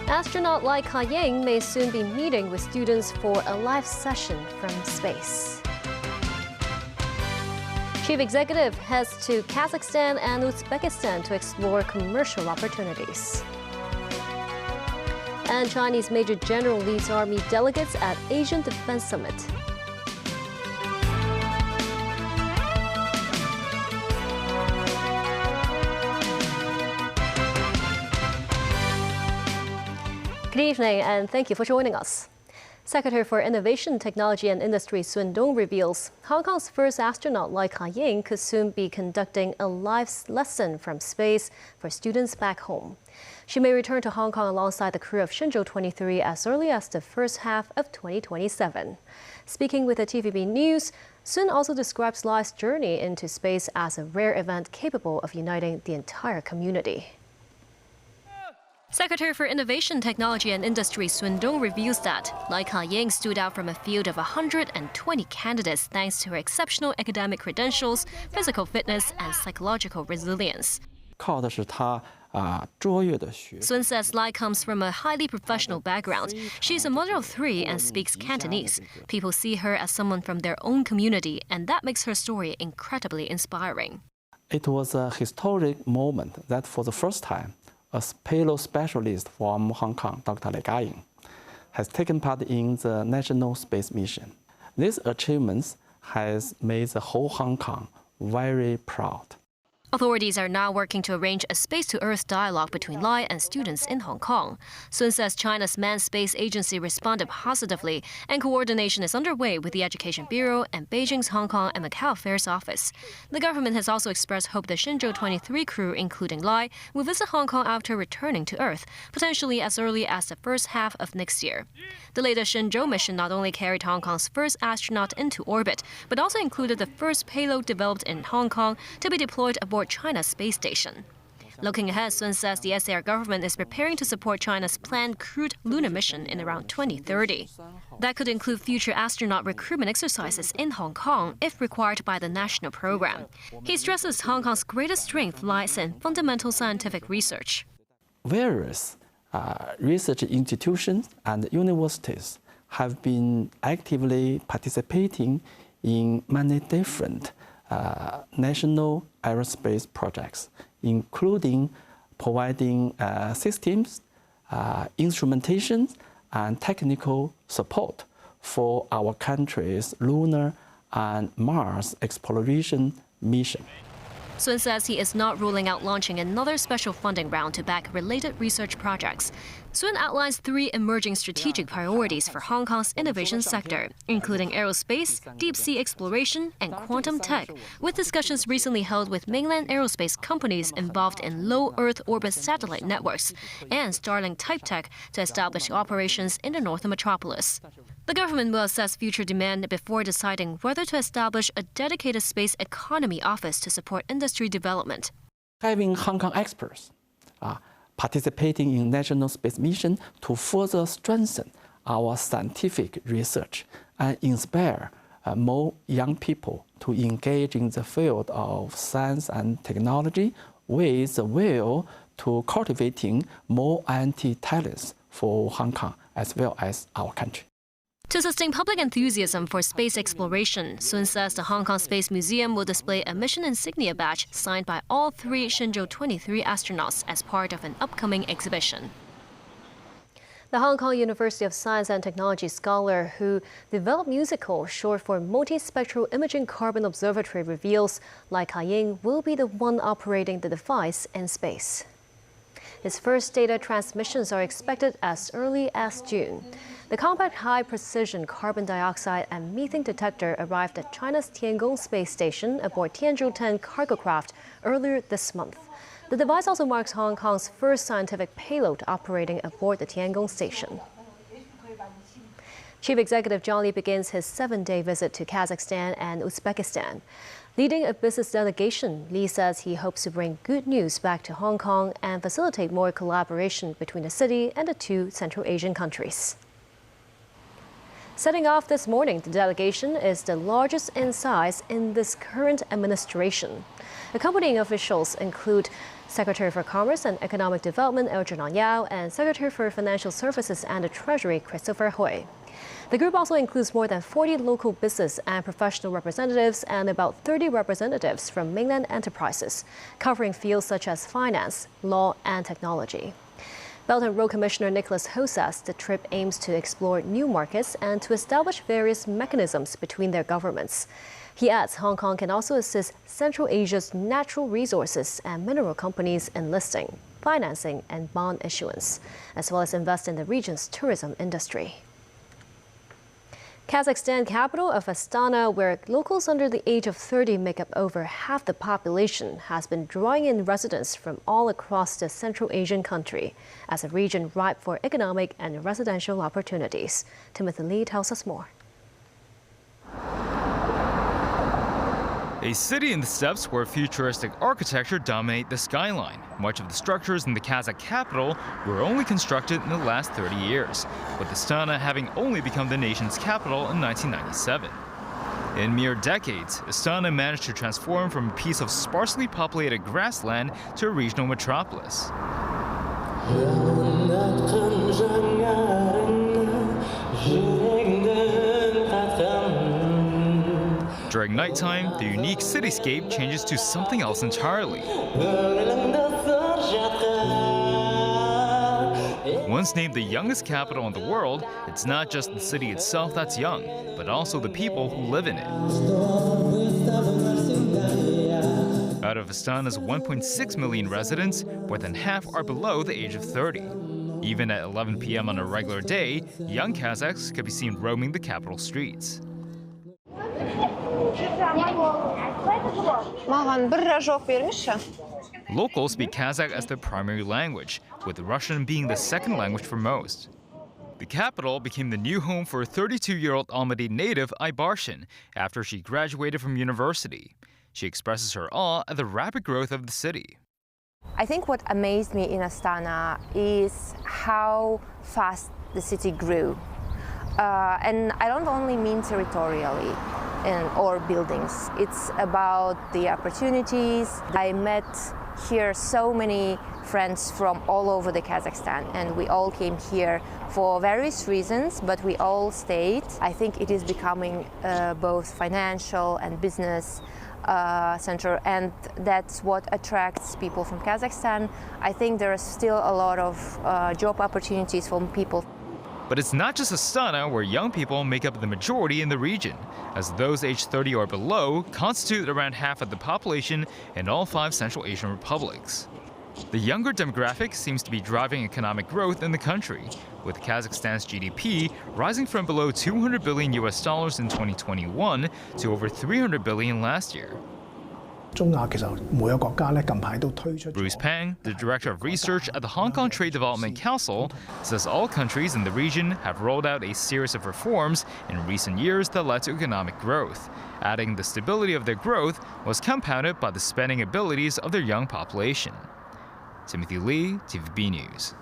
Astronaut Lai Ka-ying may soon be meeting with students for a live session from space. Chief Executive heads to Kazakhstan and Uzbekistan to explore commercial opportunities. And Chinese Major General leads Army delegates at Asian Defense Summit. Good evening, and thank you for joining us. Secretary for Innovation, Technology and Industry Sun Dong reveals Hong Kong's first astronaut Lai Ka-ying could soon be conducting a live lesson from space for students back home. She may return to Hong Kong alongside the crew of Shenzhou 23 as early as the first half of 2027. Speaking with the TVB News, Sun also describes Lai's journey into space as a rare event capable of uniting the entire community. Secretary for Innovation, Technology and Industry Sun Dong reveals that Lai Ka-ying stood out from a field of 120 candidates thanks to her exceptional academic credentials, physical fitness, and psychological resilience. Sun says Lai comes from a highly professional background. She's a mother of 3 and speaks Cantonese. People see her as someone from their own community, and that makes her story incredibly inspiring. It was a historic moment that for the first time, a payload specialist from Hong Kong, Dr. Lai Ka-ying, has taken part in the National Space Mission. These achievements has made the whole Hong Kong very proud. Authorities are now working to arrange a space-to-Earth dialogue between Lai and students in Hong Kong. Sun says China's Manned Space Agency responded positively, and coordination is underway with the Education Bureau and Beijing's Hong Kong and Macau Affairs Office. The government has also expressed hope the Shenzhou 23 crew, including Lai, will visit Hong Kong after returning to Earth, potentially as early as the first half of next year. The latest Shenzhou mission not only carried Hong Kong's first astronaut into orbit, but also included the first payload developed in Hong Kong to be deployed aboard China's space station. Looking ahead, Sun says the SAR government is preparing to support China's planned crewed lunar mission in around 2030. That could include future astronaut recruitment exercises in Hong Kong if required by the national program. He stresses Hong Kong's greatest strength lies in fundamental scientific research. Various research institutions and universities have been actively participating in many different national aerospace projects, including providing systems, instrumentation, and technical support for our country's lunar and Mars exploration mission. Sun says he is not ruling out launching another special funding round to back related research projects. Sun outlines 3 emerging strategic priorities for Hong Kong's innovation sector, including aerospace, deep-sea exploration, and quantum tech, with discussions recently held with mainland aerospace companies involved in low Earth orbit satellite networks and Starlink type tech to establish operations in the northern metropolis. The government will assess future demand before deciding whether to establish a dedicated space economy office to support industry development. Having Hong Kong experts participating in national space mission to further strengthen our scientific research and inspire more young people to engage in the field of science and technology with the will to cultivating more IT talents for Hong Kong as well as our country. To sustain public enthusiasm for space exploration, Sun says the Hong Kong Space Museum will display a mission insignia badge signed by all 3 Shenzhou 23 astronauts as part of an upcoming exhibition. The Hong Kong University of Science and Technology scholar who developed musical, short for Multispectral Imaging Carbon Observatory, reveals Lai Ka-ying will be the one operating the device in space. His first data transmissions are expected as early as June. The compact high-precision carbon dioxide and methane detector arrived at China's Tiangong space station aboard Tianzhou 10 cargo craft earlier this month. The device also marks Hong Kong's first scientific payload operating aboard the Tiangong station. Chief Executive John Lee begins his 7-day visit to Kazakhstan and Uzbekistan. Leading a business delegation, Lee says he hopes to bring good news back to Hong Kong and facilitate more collaboration between the city and the 2 Central Asian countries. Setting off this morning, the delegation is the largest in size in this current administration. Accompanying officials include Secretary for Commerce and Economic Development Elton Yao and Secretary for Financial Services and the Treasury Christopher Hui. The group also includes more than 40 local business and professional representatives and about 30 representatives from mainland enterprises, covering fields such as finance, law, and technology. Belt and Road Commissioner Nicholas Ho says the trip aims to explore new markets and to establish various mechanisms between their governments. He adds Hong Kong can also assist Central Asia's natural resources and mineral companies in listing, financing, and bond issuance, as well as invest in the region's tourism industry. Kazakhstan capital of Astana, where locals under the age of 30 make up over half the population, has been drawing in residents from all across the Central Asian country as a region ripe for economic and residential opportunities. Timothy Lee tells us more. A city in the steppes where futuristic architecture dominate the skyline. Much of the structures in the Kazakh capital were only constructed in the last 30 years, with Astana having only become the nation's capital in 1997. In mere decades, Astana managed to transform from a piece of sparsely populated grassland to a regional metropolis. During nighttime, the unique cityscape changes to something else entirely. Once named the youngest capital in the world, it's not just the city itself that's young, but also the people who live in it. Out of Astana's 1.6 million residents, more than half are below the age of 30. Even at 11 p.m. on a regular day, young Kazakhs could be seen roaming the capital streets. Locals speak Kazakh as their primary language, with Russian being the second language for most. The capital became the new home for 32-year-old Almaty native Aybarshin after she graduated from university. She expresses her awe at the rapid growth of the city. I think what amazed me in Astana is how fast the city grew. And I don't only mean territorially or buildings. It's about the opportunities. I met here so many friends from all over the Kazakhstan, and we all came here for various reasons, but we all stayed. I think it is becoming both financial and business center, and that's what attracts people from Kazakhstan. I think there are still a lot of job opportunities for people. But it's not just Astana where young people make up the majority in the region, as those aged 30 or below constitute around half of the population in all 5 Central Asian republics. The younger demographic seems to be driving economic growth in the country, with Kazakhstan's GDP rising from below $200 billion in 2021 to over $300 billion last year. Bruce Pang, the director of research at the Hong Kong Trade Development Council, says all countries in the region have rolled out a series of reforms in recent years that led to economic growth, adding the stability of their growth was compounded by the spending abilities of their young population. Timothy Lee, TVB News.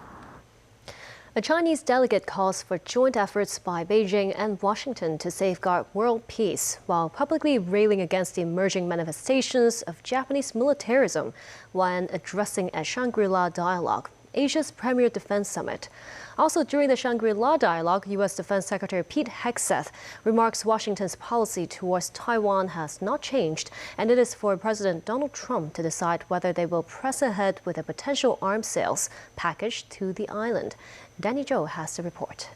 A Chinese delegate calls for joint efforts by Beijing and Washington to safeguard world peace, while publicly railing against the emerging manifestations of Japanese militarism when addressing a Shangri-La Dialogue, Asia's premier defense summit. Also during the Shangri-La Dialogue, U.S. Defense Secretary Pete Hegseth remarks Washington's policy towards Taiwan has not changed, and it is for President Donald Trump to decide whether they will press ahead with a potential arms sales package to the island. Danny Zhou has the report.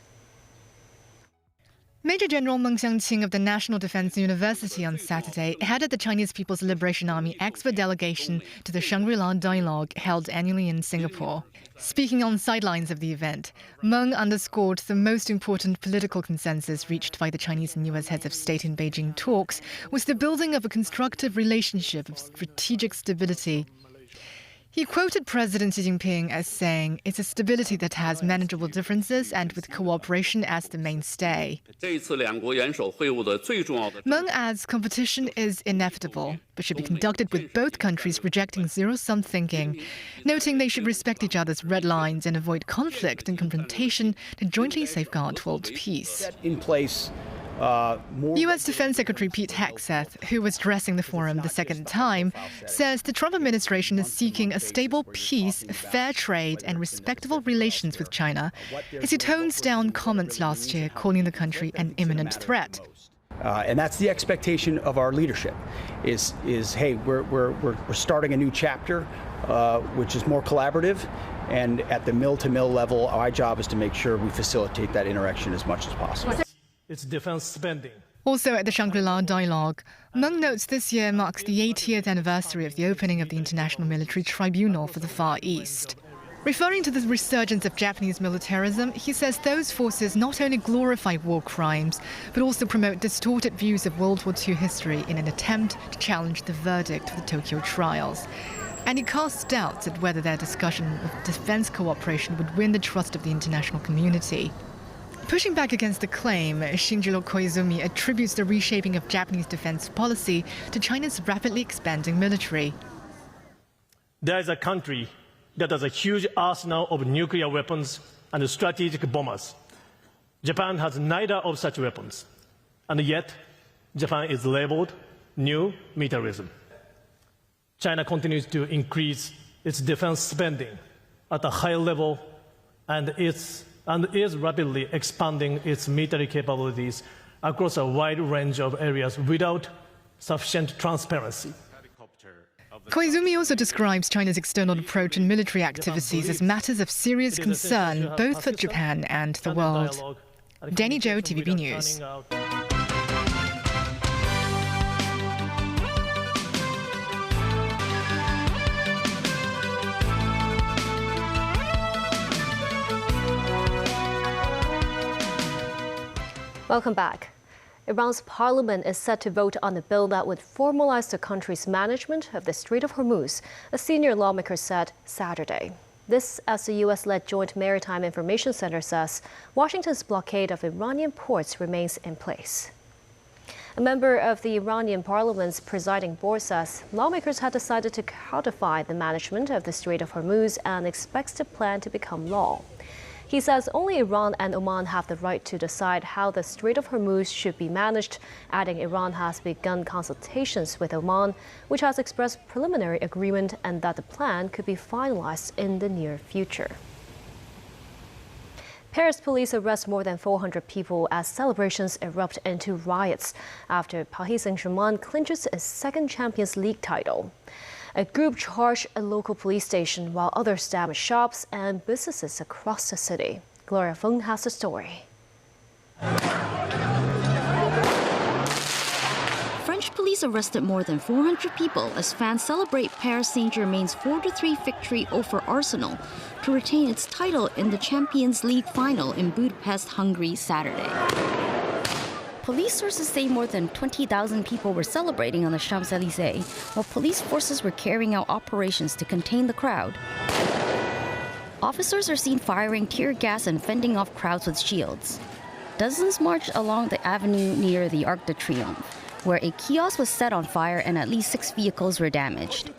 Major General Meng Xiangqing of the National Defense University on Saturday headed the Chinese People's Liberation Army expert delegation to the Shangri-La Dialogue held annually in Singapore. Speaking on sidelines of the event, Meng underscored the most important political consensus reached by the Chinese and U.S. heads of state in Beijing talks was the building of a constructive relationship of strategic stability. He quoted President Xi Jinping as saying, "It's a stability that has manageable differences and with cooperation as the mainstay." Meng adds competition is inevitable, but should be conducted with both countries rejecting zero-sum thinking, noting they should respect each other's red lines and avoid conflict and confrontation to jointly safeguard world peace. U.S. Defense Secretary Pete Hegseth, who was addressing the forum the second time, says the Trump administration is seeking a stable peace, fair trade and respectable relations with China, as he tones down comments last year calling the country an imminent threat. And that's the expectation of our leadership, is hey, we're starting a new chapter, which is more collaborative, and at the mill-to-mill level, our job is to make sure we facilitate that interaction as much as possible. It's defense spending. Also at the Shangri-La Dialogue, Meng notes this year marks the 80th anniversary of the opening of the International Military Tribunal for the Far East. Referring to the resurgence of Japanese militarism, he says those forces not only glorify war crimes, but also promote distorted views of World War II history in an attempt to challenge the verdict of the Tokyo trials. And he casts doubts at whether their discussion of defense cooperation would win the trust of the international community. Pushing back against the claim, Shinjiro Koizumi attributes the reshaping of Japanese defense policy to China's rapidly expanding military. There is a country that has a huge arsenal of nuclear weapons and strategic bombers. Japan has neither of such weapons, and yet Japan is labeled new militarism. China continues to increase its defense spending at a high level and is rapidly expanding its military capabilities across a wide range of areas without sufficient transparency. Koizumi also describes China's external approach and military activities as matters of serious concern both for Japan and the world. Danny Zhou, TVB News. Welcome back. Iran's parliament is set to vote on a bill that would formalize the country's management of the Strait of Hormuz, a senior lawmaker said Saturday. This, as the U.S.-led Joint Maritime Information Center says, Washington's blockade of Iranian ports remains in place. A member of the Iranian parliament's presiding board says lawmakers had decided to codify the management of the Strait of Hormuz and expects the plan to become law. He says only Iran and Oman have the right to decide how the Strait of Hormuz should be managed, adding Iran has begun consultations with Oman, which has expressed preliminary agreement, and that the plan could be finalized in the near future. Paris police arrest more than 400 people as celebrations erupt into riots after Paris Saint-Germain clinches its second Champions League title. A group charged a local police station while others damaged shops and businesses across the city. Gloria Feng has the story. French police arrested more than 400 people as fans celebrate Paris Saint-Germain's 4-3 victory over Arsenal to retain its title in the Champions League final in Budapest, Hungary, Saturday. Police sources say more than 20,000 people were celebrating on the Champs-Élysées, while police forces were carrying out operations to contain the crowd. Officers are seen firing tear gas and fending off crowds with shields. Dozens marched along the avenue near the Arc de Triomphe, where a kiosk was set on fire and at least 6 vehicles were damaged.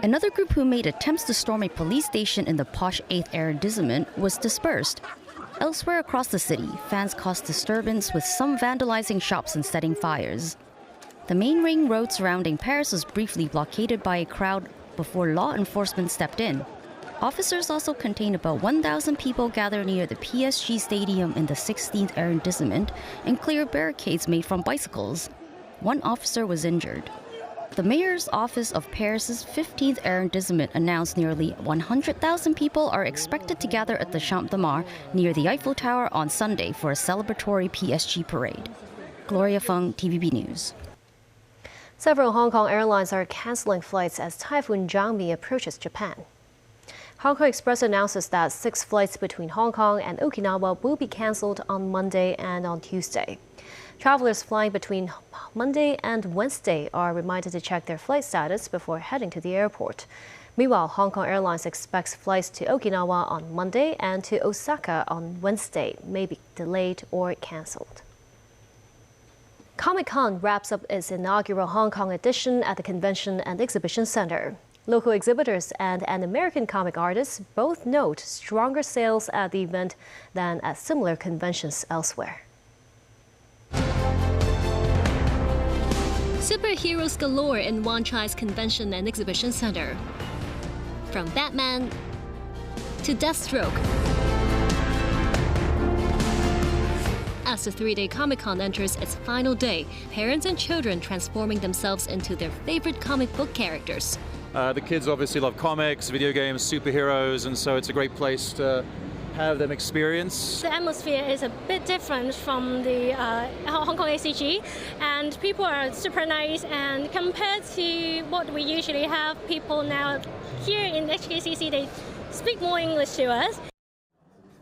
Another group who made attempts to storm a police station in the posh 8th arrondissement was dispersed. Elsewhere across the city, fans caused disturbance with some vandalizing shops and setting fires. The main ring road surrounding Paris was briefly blockaded by a crowd before law enforcement stepped in. Officers also contained about 1,000 people gathered near the PSG stadium in the 16th arrondissement and cleared barricades made from bicycles. One officer was injured. The mayor's office of Paris's 15th arrondissement announced nearly 100,000 people are expected to gather at the Champ de Mars near the Eiffel Tower on Sunday for a celebratory PSG parade. Gloria Feng, TVB News. Several Hong Kong airlines are canceling flights as Typhoon Jangi approaches Japan. Hong Kong Express announces that 6 flights between Hong Kong and Okinawa will be cancelled on Monday and on Tuesday. Travelers flying between Monday and Wednesday are reminded to check their flight status before heading to the airport. Meanwhile, Hong Kong Airlines expects flights to Okinawa on Monday and to Osaka on Wednesday may be delayed or cancelled. Comic-Con wraps up its inaugural Hong Kong edition at the Convention and Exhibition Center. Local exhibitors and an American comic artist both note stronger sales at the event than at similar conventions elsewhere. Superheroes galore in Wan Chai's Convention and Exhibition Center. From Batman to Deathstroke. As the three-day Comic-Con enters its final day, parents and children transforming themselves into their favorite comic book characters. The kids obviously love comics, video games, superheroes, and so it's a great place to have them experience. The atmosphere is a bit different from the Hong Kong ACG, and people are super nice, and compared to what we usually have, people now here in HKCC, they speak more English to us.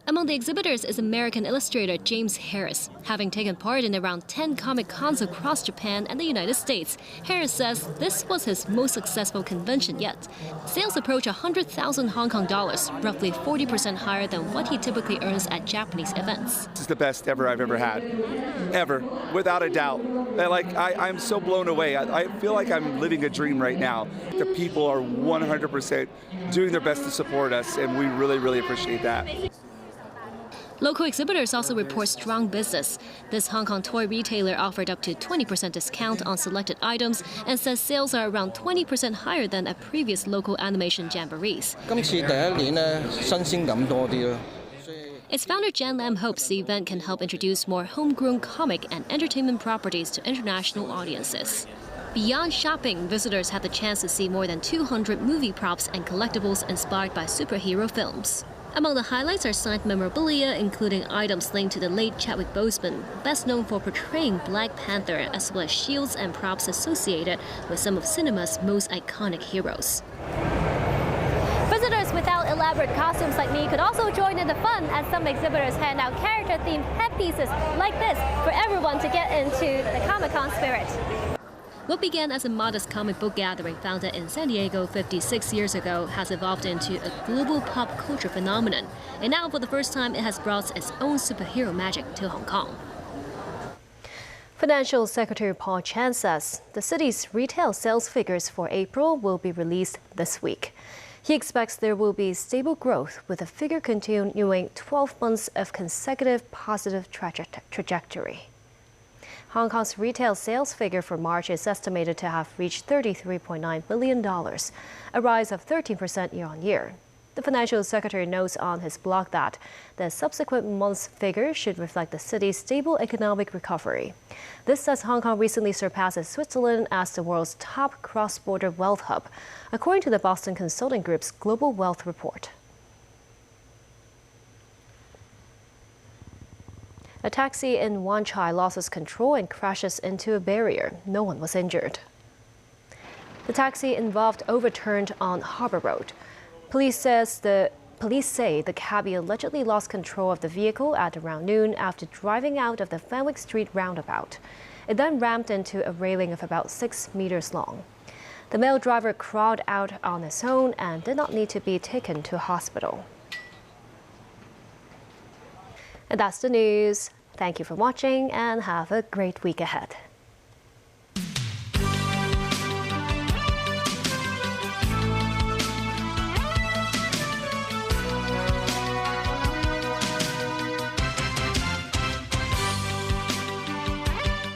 Among the exhibitors is American illustrator James Harris. Having taken part in around 10 Comic-Cons across Japan and the United States, Harris says this was his most successful convention yet. Sales approach 100,000 Hong Kong dollars, roughly 40% higher than what he typically earns at Japanese events. This is the best ever I've ever had. Ever. Without a doubt. I'm so blown away. I feel like I'm living a dream right now. The people are 100% doing their best to support us, and we really, really appreciate that. Local exhibitors also report strong business. This Hong Kong toy retailer offered up to 20% discount on selected items and says sales are around 20% higher than at previous local animation jamborees. Its founder Jan Lam hopes the event can help introduce more homegrown comic and entertainment properties to international audiences. Beyond shopping, visitors had the chance to see more than 200 movie props and collectibles inspired by superhero films. Among the highlights are signed memorabilia, including items linked to the late Chadwick Boseman, best known for portraying Black Panther, as well as shields and props associated with some of cinema's most iconic heroes. Visitors without elaborate costumes like me could also join in the fun, as some exhibitors hand out character-themed headpieces like this for everyone to get into the Comic-Con spirit. What began as a modest comic book gathering founded in San Diego 56 years ago has evolved into a global pop culture phenomenon. And now, for the first time, it has brought its own superhero magic to Hong Kong. Financial Secretary Paul Chan says the city's retail sales figures for April will be released this week. He expects there will be stable growth, with the figure continuing 12 months of consecutive positive trajectory. Hong Kong's retail sales figure for March is estimated to have reached $33.9 billion, a rise of 13% year-on-year. The financial secretary notes on his blog that the subsequent month's figure should reflect the city's stable economic recovery. This says Hong Kong recently surpasses Switzerland as the world's top cross-border wealth hub, according to the Boston Consulting Group's Global Wealth Report. A taxi in Wan Chai loses control and crashes into a barrier. No one was injured. The taxi involved overturned on Harbour Road. Police say the cabbie allegedly lost control of the vehicle at around noon after driving out of the Fenwick Street roundabout. It then rammed into a railing of about 6 meters long. The male driver crawled out on his own and did not need to be taken to hospital. And that's the news. Thank you for watching and have a great week ahead.